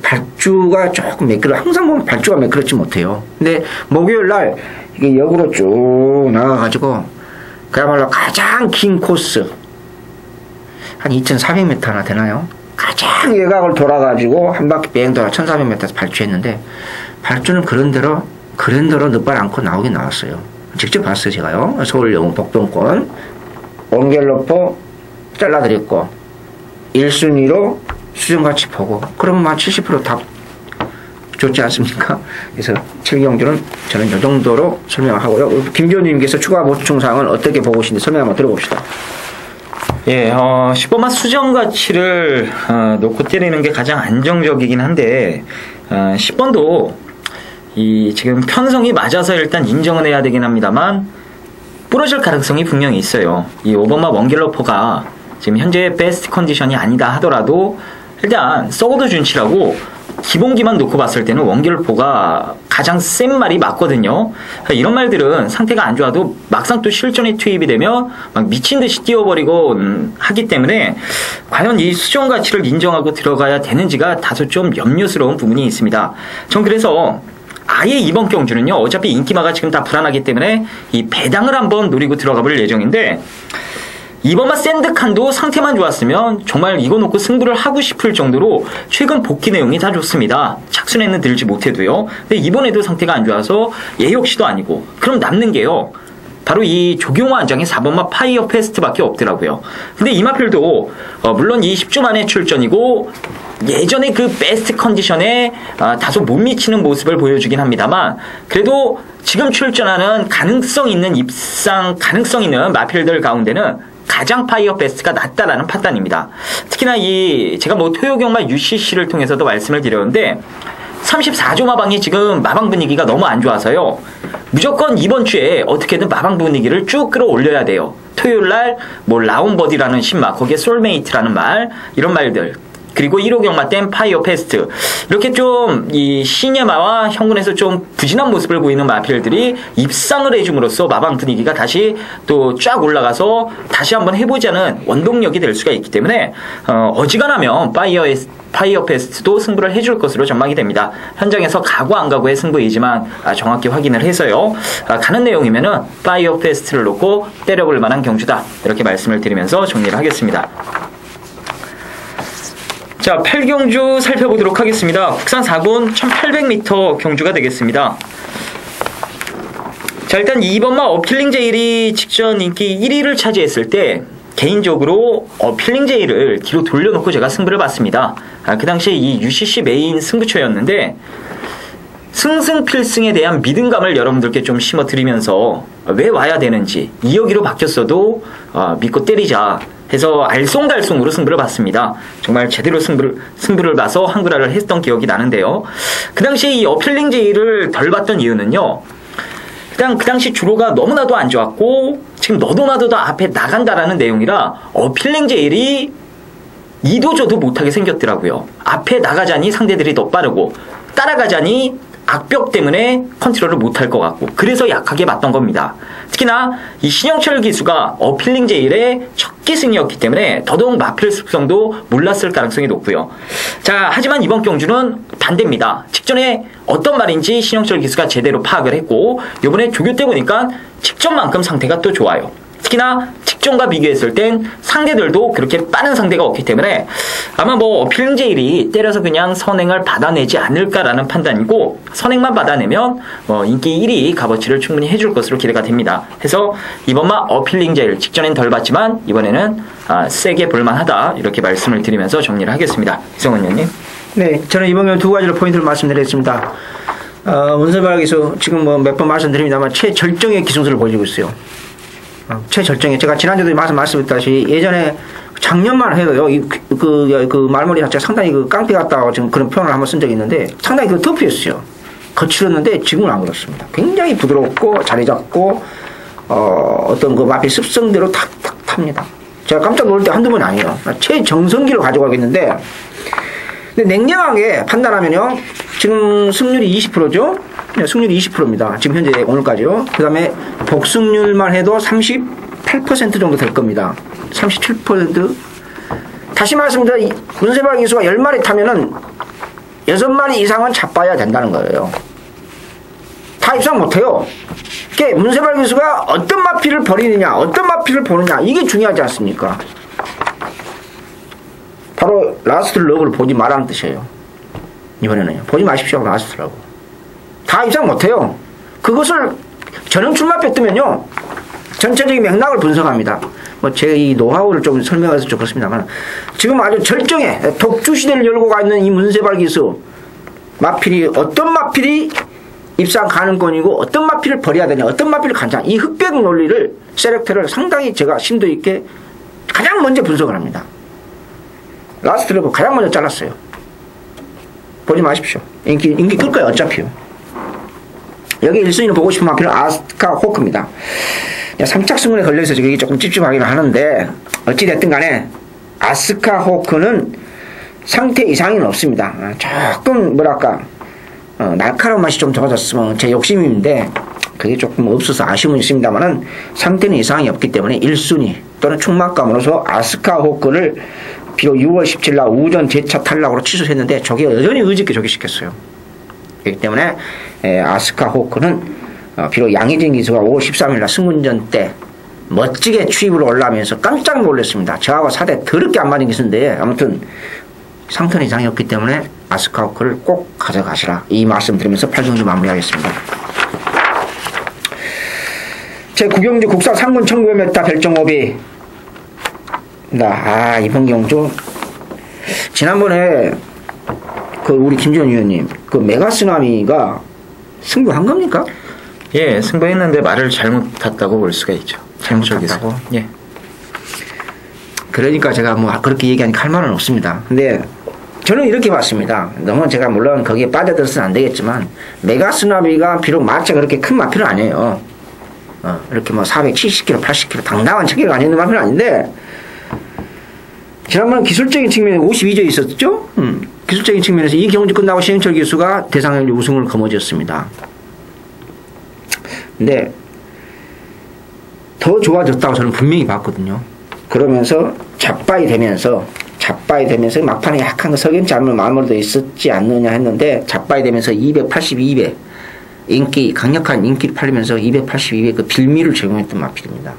발주가 조금 매끄러. 항상 보면 발주가 매끄럽지 못해요. 근데 목요일 날 이게 역으로 쭉 나가가지고 그야말로 가장 긴 코스 한 2,400m나 되나요? 가장 외곽을 돌아가지고 한 바퀴 뺑 돌아 1,400m에서 발주했는데 발주는 그런대로 늦발 않고 나오긴 나왔어요. 직접 봤어요 제가요. 서울 영흥 복동권 온겔로포 잘라드렸고 1순위로 수정같이 보고 그러면 한 70% 좋지 않습니까? 그래서 7경주는 저는 이 정도로 설명하고요. 김교님께서 추가 보충사항은 어떻게 보고 계신지 설명 한번 들어봅시다. 예, 10번마 수정 가치를 놓고 때리는 게 가장 안정적이긴 한데 10번도 이 지금 편성이 맞아서 일단 인정은 해야 되긴 합니다만 부러질 가능성이 분명히 있어요. 이 5번마 원갤러퍼가 지금 현재 베스트 컨디션이 아니다 하더라도 일단 썩어도 준치라고 기본기만 놓고 봤을 때는 원갤러퍼가 가장 센 말이 맞거든요. 이런 말들은 상태가 안 좋아도 막상 또 실전에 투입이 되면 막 미친 듯이 뛰어버리고 하기 때문에 과연 이 수정 가치를 인정하고 들어가야 되는지가 다소 좀 염려스러운 부분이 있습니다. 전 그래서 아예 이번 경주는요, 어차피 인기마가 지금 다 불안하기 때문에 이 배당을 한번 노리고 들어가 볼 예정인데, 이번만 샌드칸도 상태만 좋았으면 정말 이거 놓고 승부를 하고 싶을 정도로 최근 복귀 내용이 다 좋습니다. 착순에는 들지 못해도요. 근데 이번에도 상태가 안 좋아서 예역시도 아니고, 그럼 남는 게요, 바로 이 조경호 안장의 4번마 파이어 페스트밖에 없더라고요. 근데 이 마필도 물론 이 10주 만에 출전이고 예전에 그 베스트 컨디션에 다소 못 미치는 모습을 보여주긴 합니다만 그래도 지금 출전하는 가능성 있는 입상 가능성 있는 마필들 가운데는 가장 파이어 베스트가 낫다라는 판단입니다. 특히나 이 제가 뭐 토요경마 UCC를 통해서도 말씀을 드렸는데 34조 마방이 지금 마방 분위기가 너무 안 좋아서요. 무조건 이번 주에 어떻게든 마방 분위기를 쭉 끌어올려야 돼요. 토요일날 뭐 라운버디라는 신마, 거기에 솔메이트라는 말, 이런 말들. 그리고 1호 경마 땐 파이어 페스트. 이렇게 좀 이 시네마와 현군에서 좀 부진한 모습을 보이는 마필들이 입상을 해줌으로써 마방 분위기가 다시 또 쫙 올라가서 다시 한번 해보자는 원동력이 될 수가 있기 때문에 어지간하면 파이어 페스트도 승부를 해줄 것으로 전망이 됩니다. 현장에서 가고 안 가고의 승부이지만 정확히 확인을 해서요. 가는 내용이면은 파이어 페스트를 놓고 때려볼 만한 경주다. 이렇게 말씀을 드리면서 정리를 하겠습니다. 자, 8경주 살펴보도록 하겠습니다. 국산 4군 1800m 경주가 되겠습니다. 자, 일단 2번마 어필링 제일이 직전 인기 1위를 차지했을 때 개인적으로 어필링 제일을 뒤로 돌려놓고 제가 승부를 봤습니다. 그 당시에 이 UCC 메인 승부처였는데 승승필승에 대한 믿음감을 여러분들께 좀 심어드리면서 왜 와야 되는지 2여기로 바뀌었어도 믿고 때리자 해서 알쏭달쏭으로 승부를 봤습니다. 정말 제대로 승부를 봐서 한글화를 했던 기억이 나는데요. 그 당시에 이 어필링 제일을 덜 봤던 이유는요. 그냥 그 당시 주로가 너무나도 안 좋았고 지금 너도 나도 다 앞에 나간다라는 내용이라 어필링 제일이 이도저도 못하게 생겼더라고요. 앞에 나가자니 상대들이 더 빠르고 따라가자니 악벽 때문에 컨트롤을 못할 것 같고 그래서 약하게 맞던 겁니다. 특히나 이 신영철 기수가 어필링 제일의 첫 기승이었기 때문에 더더욱 마필 습성도 몰랐을 가능성이 높고요. 자, 하지만 이번 경주는 반대입니다. 직전에 어떤 말인지 신영철 기수가 제대로 파악을 했고 이번에 조교 때 보니까 직전만큼 상태가 또 좋아요. 특히나 직전과 비교했을 땐 상대들도 그렇게 빠른 상대가 없기 때문에 아마 뭐 어필링 제일이 때려서 그냥 선행을 받아내지 않을까라는 판단이고 선행만 받아내면 인기 1위 값어치를 충분히 해줄 것으로 기대가 됩니다. 해서 이번만 어필링 제일 직전엔 덜 봤지만 이번에는 세게 볼만하다 이렇게 말씀을 드리면서 정리를 하겠습니다. 이성훈 의원님. 네, 저는 이번 경우 두 가지로 포인트를 말씀드리겠습니다. 문선발 기수 지금 뭐 몇 번 말씀드립니다만 최절정의 기승수를 보여주고 있어요. 최절정에 제가 지난주에도 말씀드렸다시피 예전에 작년만 해도요 그 말머리 자체가 상당히 그 깡패 같다고 지금 그런 표현을 한번 쓴 적이 있는데 상당히 그 터프였어요. 거칠었는데 지금은 안 그렇습니다. 굉장히 부드럽고 자리 잡고 어떤 그 마필 습성대로 탁탁 탑니다. 제가 깜짝 놀랄 때 한두 번이 아니에요. 최정성기를 가져가겠는데 근데 냉정하게 판단하면요 지금 승률이 20%죠? 네, 승률이 20%입니다. 지금 현재 오늘까지요. 그 다음에 복승률만 해도 38% 정도 될 겁니다. 37%. 다시 말씀드려, 문세발 기수가 10마리 타면은 6마리 이상은 잡아야 된다는 거예요. 다 입상 못해요. 그게 문세발 기수가 어떤 마피를 버리느냐, 어떤 마피를 보느냐, 이게 중요하지 않습니까? 바로 라스트 러브를 보지 말라는 뜻이에요. 이번에는요. 보지 마십시오. 라스트라고. 다 입상 못해요. 그것을 전형 출마표 뜨면요. 전체적인 맥락을 분석합니다. 뭐 제 이 노하우를 좀 설명해서 좀 그렇습니다만 지금 아주 절정에 독주 시대를 열고 가 있는 이 문세발 기수 마필이 어떤 마필이 입상 가능권이고 어떤 마필을 버려야 되냐, 어떤 마필을 간장, 이 흑백 논리를 셀렉터를 상당히 제가 심도 있게 가장 먼저 분석을 합니다. 라스트를 가장 먼저 잘랐어요. 보지 마십시오. 인기 끌 거예요. 어차피요. 여기 1순위로 보고 싶은 마필은 아스카 호크입니다. 3착 승문에 걸려있어서 이게 조금 찝찝하긴 하는데 어찌됐든 간에 아스카 호크는 상태 이상은 없습니다. 조금 뭐랄까 날카로운 맛이 좀 좋아졌으면 제 욕심인데 그게 조금 없어서 아쉬움은 있습니다만은 상태는 이상이 없기 때문에 1순위 또는 충막감으로서 아스카 호크를 비록 6월 17일 날 우전 재차 탈락으로 취소했는데 저게 여전히 의지있게 저기시켰어요. 그렇기 때문에 아스카 호크는 비록 양희진 기수가 5월 13일 날 승문전 때 멋지게 추입으로 올라오면서 깜짝 놀랐습니다. 저하고 사대 더럽게 안 맞은 기수인데 아무튼 상태는 이상이 없기 때문에 아스카 호크를 꼭 가져가시라. 이 말씀 드리면서 8경주 마무리하겠습니다. 제9경주 국산 상군 1900m 별정오비. 이번 경주 지난번에 그 우리 김지원 위원님 그 메가쓰나미가 승부한 겁니까? 예, 승부했는데 말을 잘못 탔다고 볼 수가 있죠. 잘못 탔다고? 예. 그러니까 제가 뭐 그렇게 얘기하니까 할 말은 없습니다. 근데 저는 이렇게 봤습니다. 너무 제가 물론 거기에 빠져들어서는 안 되겠지만 메가쓰나미가 비록 마차 그렇게 큰 마필은 아니에요. 이렇게 뭐 470km, 80km 당당한 체계가 아닌 마필은 아닌데 지난번 기술적인 측면에 52조 있었죠? 기술적인 측면에서 이 경주 끝나고 신영철 기수가 대상을 우승을 거머쥐었습니다. 근데 더 좋아졌다고 저는 분명히 봤거든요. 그러면서 잡바이 되면서 막판에 약간 석연치 않은 마무리도 있었지 않느냐 했는데 잡바이 되면서 282배 강력한 인기를 팔리면서 282배 그 빌미를 제공했던 마필입니다.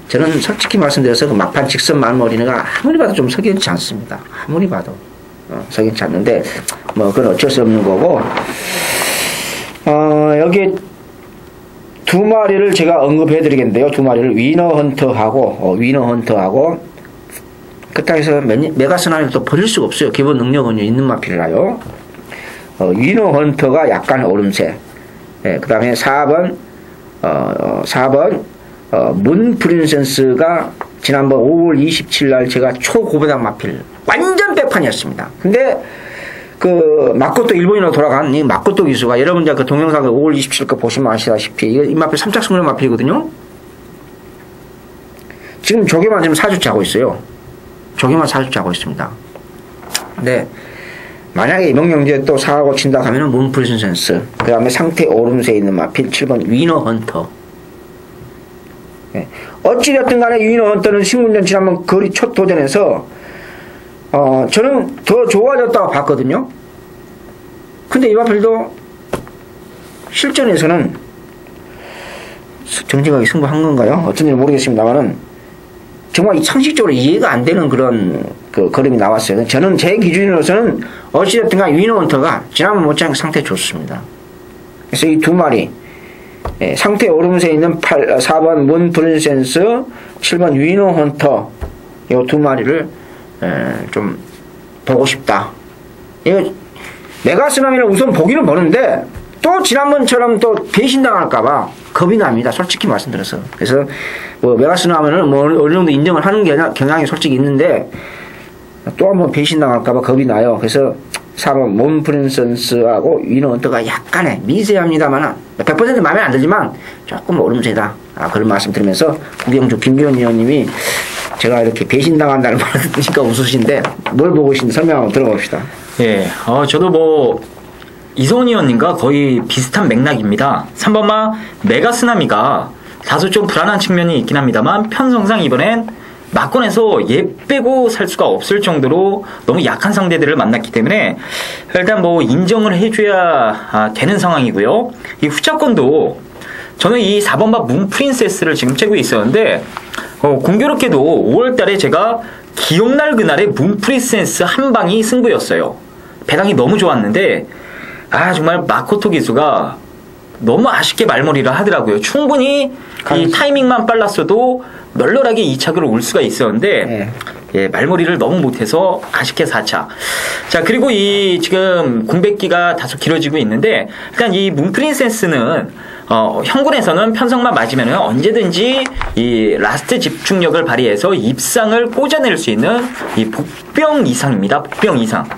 저는 솔직히 말씀드려서 그 막판 직선 마무리가 아무리 봐도 좀 석연치 않습니다. 아무리 봐도 석연치 않는데 뭐 그건 어쩔 수 없는 거고 여기 두 마리를 제가 언급해 드리겠는데요. 두 마리를 위너헌터하고 그렇다고 해서 메가쓰나미를 또 버릴 수가 없어요. 기본 능력은 있는 마필이라요. 위너헌터가 약간 오름세. 그 다음에 4번 문 프린센스가 지난번 5월 27일 날 제가 초고배당 마필 완전 백판이었습니다. 근데 그 마코토 일본인으로 돌아간 이 마코토 기수가 여러분들 그 동영상을 5월 27일 거 보시면 아시다시피 이 마필 3착 승률 마필이거든요. 지금 조개만 지금 4주째 하고 있어요. 조개만 4주째 하고 있습니다. 근데 만약에 이번 경기에 또 사하고 친다 하면은 문 프린센스 그 다음에 상태 오름세에 있는 마필 7번 위너헌터. 어찌됐든 간에 위너헌터는 신문전 지난번 거리 첫 도전에서 저는 더 좋아졌다고 봤거든요. 근데 이 마필도 실전에서는 정직하게 승부한 건가요? 어쩐지 모르겠습니다만은 정말 상식적으로 이해가 안 되는 그런 그 걸음이 나왔어요. 저는 제 기준으로서는 어찌됐든 간에 위너헌터가 지난번 못지않게 상태 좋습니다. 그래서 이 두 마리 상태 오름세에 있는 4번 문 프린센스 7번 위너헌터 이 두 마리를 좀 보고 싶다. 이거 메가쓰나미는 우선 보기는 보는데 또 지난번처럼 또 배신당할까봐 겁이 납니다. 솔직히 말씀드려서. 그래서 뭐 메가쓰나미는 뭐 어느 정도 인정을 하는 경향이 솔직히 있는데 또 한번 배신당할까봐 겁이 나요. 그래서 4번 문 프린센스하고 위너헌터가 약간의 미세합니다만 100% 마음에 안 들지만 조금 오름세다. 그런 말씀 드리면서 구경주 김기현 의원님이 제가 이렇게 배신당한다는 말을 듣으니까 웃으신데 뭘 보고 계신지 설명 한번 들어봅시다. 예, 저도 뭐 이성훈 의원님과 거의 비슷한 맥락입니다. 3번마 메가스나미가 다소 좀 불안한 측면이 있긴 합니다만 편성상 이번엔 막권에서 얘 빼고 살 수가 없을 정도로 너무 약한 상대들을 만났기 때문에 일단 뭐 인정을 해줘야 되는 상황이고요. 이 후차권도 저는 이 4번마 문프린세스를 지금 째고 있었는데 공교롭게도 5월달에 제가 기억날 그날의 문프린세스 한 방이 승부였어요. 배당이 너무 좋았는데 정말 마코토 기수가 너무 아쉽게 말머리를 하더라고요. 충분히 이 타이밍만 빨랐어도 널널하게 2착으로 올 수가 있었는데 말머리를 너무 못해서 아쉽게 4착. 자, 그리고 이 지금 공백기가 다소 길어지고 있는데 일단 이 문프린세스는 형군에서는 편성만 맞으면 언제든지 이 라스트 집중력을 발휘해서 입상을 꽂아낼 수 있는 이 복병 이상입니다. 복병 이상.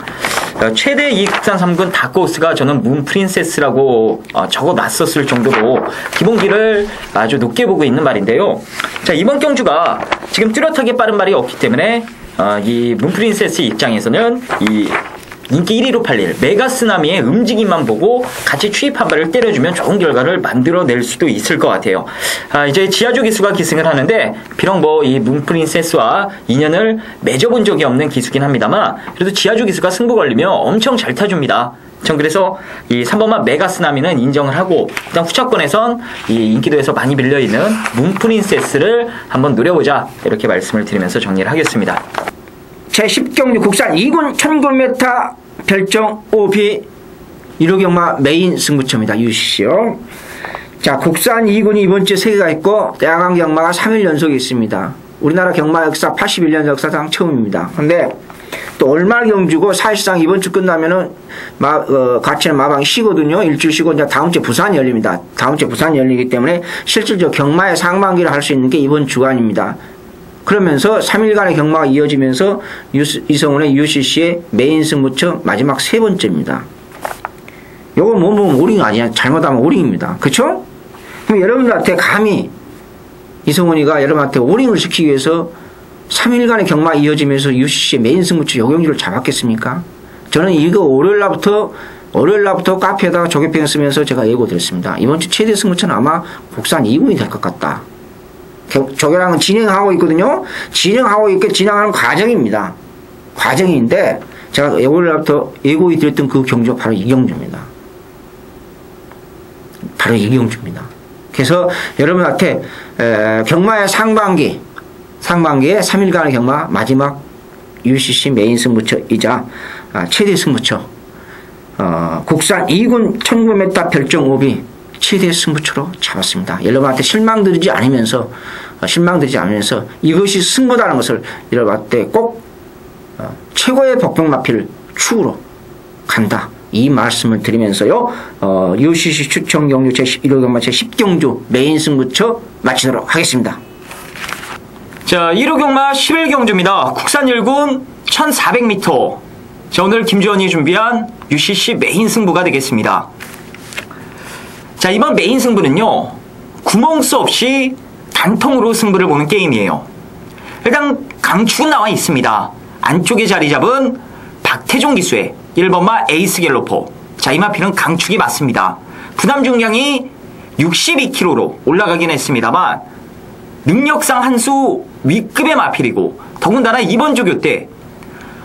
최대 이 국산 3군 다크호스가 저는 문프린세스라고 적어놨었을 정도로 기본기를 아주 높게 보고 있는 말인데요. 자, 이번 경주가 지금 뚜렷하게 빠른 말이 없기 때문에 이 문프린세스 입장에서는 이 인기 1위로 팔릴 메가스나미의 움직임만 보고 같이 추입 한 발을 때려주면 좋은 결과를 만들어낼 수도 있을 것 같아요. 이제 지하주 기수가 기승을 하는데 비록 뭐 이 문프린세스와 인연을 맺어본 적이 없는 기수긴 합니다만 그래도 지하주 기수가 승부 걸리면 엄청 잘 타줍니다. 전 그래서 이 3번마 메가스나미는 인정을 하고 일단 후차권에선 이 인기도에서 많이 밀려있는 문프린세스를 한번 노려보자 이렇게 말씀을 드리면서 정리를 하겠습니다. 제10경주 국산 2군 1000m 별정 OB 1호 경마 메인 승부처입니다. UCC요. 자, 국산 2군이 이번 주에 3개가 있고 야간 경마가 3일 연속에 있습니다. 우리나라 경마 역사 81년 역사상 처음입니다. 근데 또 월말 경주고 사실상 이번 주 끝나면은 가치는 마방이 쉬거든요. 일주일 쉬고 이제 다음 주에 부산이 열립니다. 다음 주에 부산이 열리기 때문에 실질적으로 경마의 상반기를 할 수 있는 게 이번 주간입니다. 그러면서 3일간의 경마가 이어지면서 이성훈의 UCC의 메인 승부처 마지막 3번째입니다. 요거 뭐 오링 아니야. 잘못하면 오링입니다. 그쵸? 그럼 여러분들한테 감히 이성훈이가 여러분한테 오링을 시키기 위해서 3일간의 경마가 이어지면서 UCC의 메인 승부처 요경주를 잡았겠습니까? 저는 이거 월요일날부터 카페에다가 조개평 쓰면서 제가 예고드렸습니다. 이번 주 최대 승부처는 아마 국산 2군이 될 것 같다. 조교랑은 진행하고 있거든요. 진행하는 과정입니다. 과정인데 제가 월요일부터 예고해 드렸던 그 경주가 바로 이 경주입니다. 바로 이 경주입니다. 그래서 여러분한테 경마의 상반기에 3일간의 경마 마지막 UCC 메인 승부처이자 최대 승부처 국산 2군 1900m 별정 오비 최대 승부처로 잡았습니다. 여러분한테 실망드리지 않으면서 이것이 승부다는 것을 여러분한테 꼭 최고의 복병 마필 축으로 간다. 이 말씀을 드리면서요. UCC 추천 경주 제11호 경마 제10경주 메인 승부처 마치도록 하겠습니다. 자, 1호 경마 11경주입니다. 국산 1군 1400m. 자, 오늘 김주원이 준비한 UCC 메인 승부가 되겠습니다. 자, 이번 메인 승부는요, 구멍수 없이 단통으로 승부를 보는 게임이에요. 일단 강축은 나와 있습니다. 안쪽에 자리 잡은 박태종 기수의 1번마 에이스 갤로퍼. 자, 이 마필은 강축이 맞습니다. 부담 중량이 62kg로 올라가긴 했습니다만 능력상 한 수 위급의 마필이고 더군다나 이번 조교 때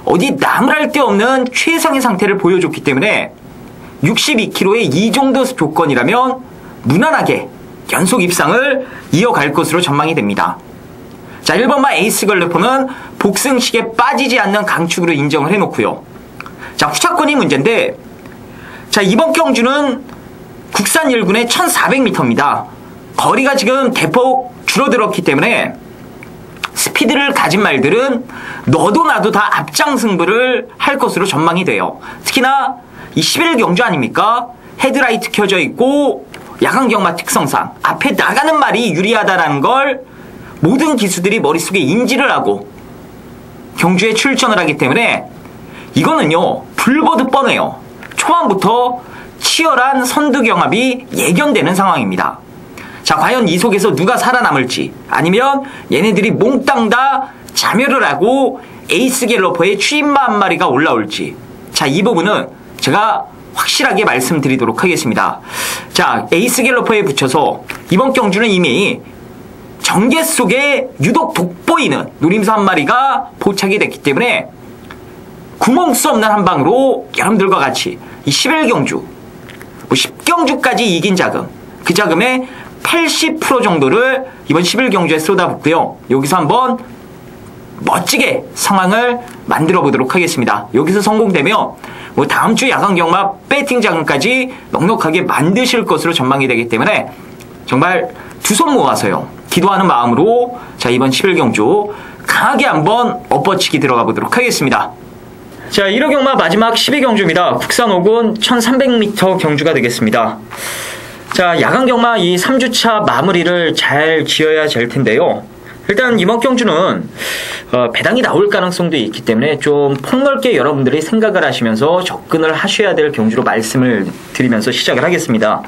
어디 나무랄 데 없는 최상의 상태를 보여줬기 때문에 62kg의 이 정도 조건이라면 무난하게 연속 입상을 이어갈 것으로 전망이 됩니다. 자, 1번마 에이스 걸레포는 복승식에 빠지지 않는 강축으로 인정을 해놓고요. 자, 후차권이 문제인데, 자, 이번 경주는 국산 1군의 1400m입니다. 거리가 지금 대폭 줄어들었기 때문에 스피드를 가진 말들은 너도 나도 다 앞장 승부를 할 것으로 전망이 돼요. 특히나 이 11경주 아닙니까? 헤드라이트 켜져 있고 야간 경마 특성상 앞에 나가는 말이 유리하다라는 걸 모든 기수들이 머릿속에 인지를 하고 경주에 출전을 하기 때문에 이거는요, 불보듯 뻔해요. 초반부터 치열한 선두 경합이 예견되는 상황입니다. 자, 과연 이 속에서 누가 살아남을지, 아니면 얘네들이 몽땅 다 자멸을 하고 에이스 갤러퍼의 추임마 한 마리가 올라올지, 자, 이 부분은 제가 확실하게 말씀드리도록 하겠습니다. 자, 에이스 갤러퍼에 붙여서 이번 경주는 이미 정계 속에 유독 돋보이는 누림수 한 마리가 포착이 됐기 때문에 구멍 수 없는 한 방으로 여러분들과 같이 이 11경주, 10경주까지 이긴 자금, 그 자금의 80% 정도를 이번 11경주에 쏟아붓고요. 여기서 한번 멋지게 상황을 만들어 보도록 하겠습니다. 여기서 성공되면 다음 주 야간 경마 배팅 자금까지 넉넉하게 만드실 것으로 전망이 되기 때문에 정말 두 손 모아서요. 기도하는 마음으로 자, 이번 11경주 강하게 한번 엎어치기 들어가 보도록 하겠습니다. 자, 1호 경마 마지막 12경주입니다. 국산 5군 1300m 경주가 되겠습니다. 자, 야간 경마 이 3주차 마무리를 잘 지어야 될 텐데요. 일단 이번 경주는 배당이 나올 가능성도 있기 때문에 좀 폭넓게 여러분들이 생각을 하시면서 접근을 하셔야 될 경주로 말씀을 드리면서 시작을 하겠습니다.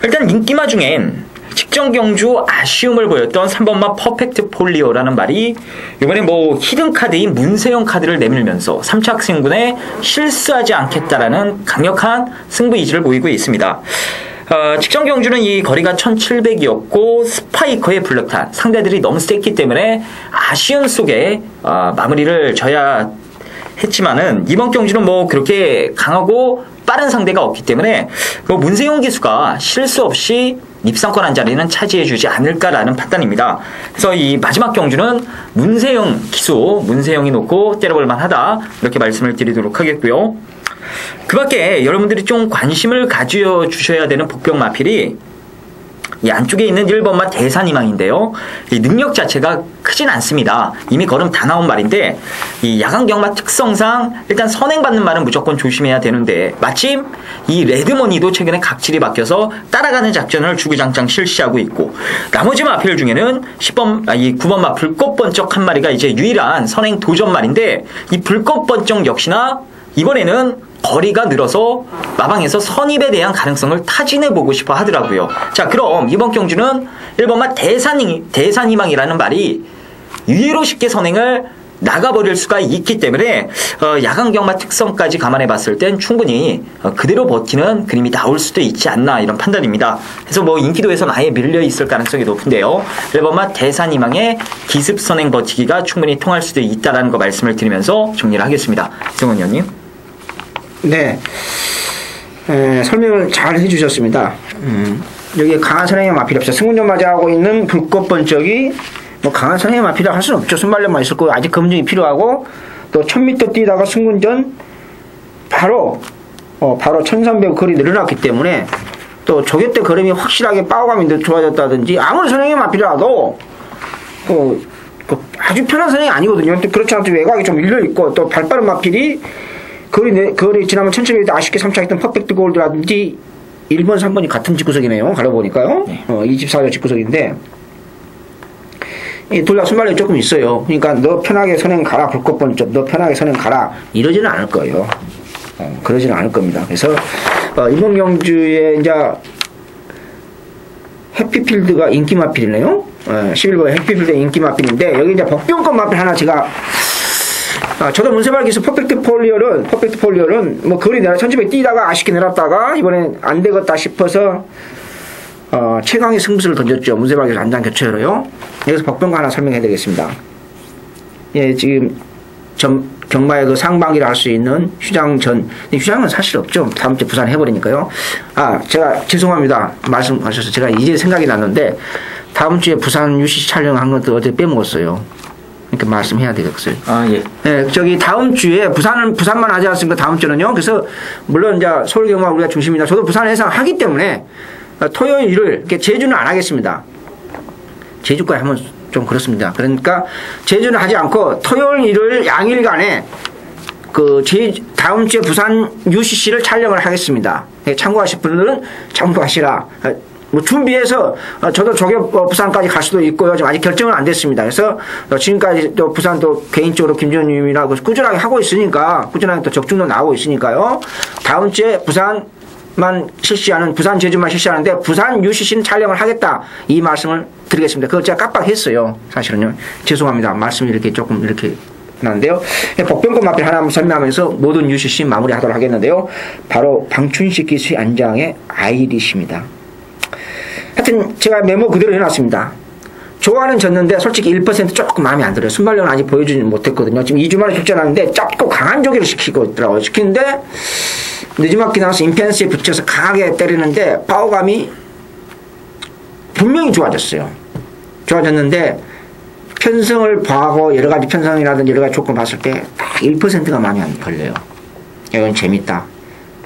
일단 인기마 중엔 직전 경주 아쉬움을 보였던 3번마 퍼펙트 폴리오라는 말이 이번에 히든 카드인 문세영 카드를 내밀면서 3차 승군에 실수하지 않겠다라는 강력한 승부 의지를 보이고 있습니다. 직전 경주는 이 거리가 1700이었고 스파이커의 블랙탄 상대들이 너무 셌기 때문에 아쉬움 속에 마무리를 져야 했지만은 이번 경주는 그렇게 강하고 빠른 상대가 없기 때문에 문세영 기수가 실수 없이 입상권 한 자리는 차지해주지 않을까라는 판단입니다. 그래서 이 마지막 경주는 문세영 기수, 문세영이 놓고 때려볼만 하다 이렇게 말씀을 드리도록 하겠고요. 그 밖에 여러분들이 좀 관심을 가져주셔야 되는 복병 마필이 이 안쪽에 있는 1번마 대산희망인데요. 이 능력 자체가 크진 않습니다. 이미 걸음 다 나온 말인데 이 야간 경마 특성상 일단 선행받는 말은 무조건 조심해야 되는데 마침 이 레드머니도 최근에 각질이 바뀌어서 따라가는 작전을 주구장창 실시하고 있고 나머지 마필 중에는 9번마 불꽃번쩍 한 마리가 이제 유일한 선행 도전 말인데 이 불꽃번쩍 역시나 이번에는 거리가 늘어서 마방에서 선입에 대한 가능성을 타진해보고 싶어 하더라고요. 자, 그럼 이번 경주는 1번마 대산희망이라는 말이 의외로 쉽게 선행을 나가버릴 수가 있기 때문에 야간 경마 특성까지 감안해 봤을 땐 충분히 그대로 버티는 그림이 나올 수도 있지 않나 이런 판단입니다. 그래서 인기도에서는 아예 밀려 있을 가능성이 높은데요. 1번마 대산희망의 기습 선행 버티기가 충분히 통할 수도 있다는 거 말씀을 드리면서 정리를 하겠습니다. 이성원 의원님. 네, 설명을 잘 해주셨습니다. 여기 강한 선행의 마필이 없어요. 승군전 맞이하고 있는 불꽃번쩍이 강한 선행의 마필이라 할 수는 없죠. 순발력만 있을 거고 아직 검증이 필요하고 또 1000m 뛰다가 승군전 바로 1300 거리 늘어났기 때문에 또 조개 때 걸음이 확실하게 빠오감이 좋아졌다든지 아무리 선행의 마필이라도 아주 편한 선행이 아니거든요. 또 그렇지 않아도 외곽이 좀 밀려있고 또 발빠른 마필이 거리 지나면 천천히 아쉽게 3차 했던 퍼펙트 골드라든지 1번, 3번이 같은 직구석이네요. 가려보니까요. 네. 24조 직구석인데 둘 다 순발력이 조금 있어요. 그러니까 너 편하게 선행 가라, 불꽃번쩍, 너 편하게 선행 가라 이러지는 않을 거예요. 그러지는 않을 겁니다. 그래서 이번 경주에 이제 해피필드가 인기 마필이네요. 11번 해피필드의 인기 마필인데 여기 이제 복병권 마필 하나 제가 저도 문세발 기수 퍼펙트 폴리올은 거리 내려 1200 뛰다가 아쉽게 내렸다가 이번엔 안 되겠다 싶어서 최강의 승부수를 던졌죠. 문세발 기수 안장 교체로요. 여기서 복병과 하나 설명해 드리겠습니다. 예, 지금 경마의 그 상반기를 할 수 있는 휴장전. 휴장은 사실 없죠. 다음 주에 부산 해버리니까요. 제가 죄송합니다. 말씀하셔서 제가 이제 생각이 났는데 다음 주에 부산 UCC 촬영한 것도 어제 빼먹었어요. 이렇게 말씀해야 되겠어요. 예. 네, 저기 다음 주에 부산만 하지 않습니까? 다음 주는요. 그래서 물론 이제 서울 경마 우리가 중심이다. 저도 부산 해상 하기 때문에 토요일 일을 이렇게 제주는 안 하겠습니다. 제주까지 하면 좀 그렇습니다. 그러니까 제주는 하지 않고 토요일 일을 양일간에 다음 주에 부산 UCC를 촬영을 하겠습니다. 참고하실 분들은 참고하시라. 준비해서 저도 조개 부산까지 갈 수도 있고요. 지금 아직 결정은 안 됐습니다. 그래서 지금까지 또 부산 또 개인적으로 김준님이랑 꾸준하게 하고 있으니까 꾸준하게 또 적중도 나오고 있으니까요. 다음 주에 부산 제주만 실시하는데 부산 UCC는 촬영을 하겠다 이 말씀을 드리겠습니다. 그거 제가 깜빡했어요. 사실은요. 죄송합니다. 말씀이 이렇게 조금 이렇게 나는데요. 복병권 마필 하나 설명하면서 모든 UCC 마무리하도록 하겠는데요. 바로 방춘식 기수의 안장의 아이리시입니다. 하여튼 제가 메모 그대로 해놨습니다. 좋아는 졌는데 솔직히 1% 조금 마음에 안 들어요. 순발력은 아직 보여주지 못했거든요. 지금 2주 만에 출전하는데 짧고 강한 조기를 시키고 있더라고요. 시키는데 늦지막히 나와서 임펜스에 붙여서 강하게 때리는데 파워감이 분명히 좋아졌어요. 좋아졌는데 편성을 봐하고 여러가지 편성이라든지 여러가지 조건 봤을 때 딱 1%가 마음에 안 걸려요. 이건 재밌다.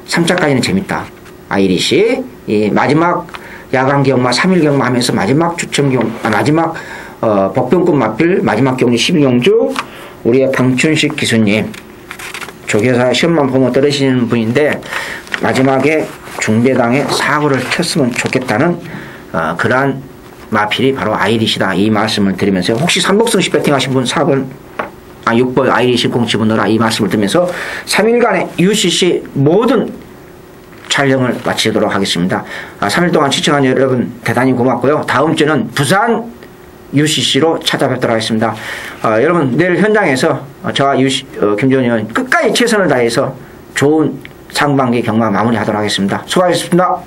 3차까지는 재밌다. 아이리시 이 마지막 야간 경마 3일 경마 하면서 마지막 추천 마지막 복병권 마필 마지막 경주 12경주 우리의 방춘식 기수님 조교사 시험만 보면 떨어지는 분인데 마지막에 중대당에 사고를 켰으면 좋겠다는 그러한 마필이 바로 아이리시다 이 말씀을 드리면서 혹시 삼복승시 배팅 하신 분 4번 6번 아이리시 공 집어넣어라 이 말씀을 드리면서 3일간의 UCC 모든 촬영을 마치도록 하겠습니다. 3일 동안 시청한 여러분 대단히 고맙고요. 다음 주는 부산 UCC로 찾아뵙도록 하겠습니다. 여러분 내일 현장에서 저와 김재원 의원 끝까지 최선을 다해서 좋은 상반기 경마 마무리하도록 하겠습니다. 수고하셨습니다.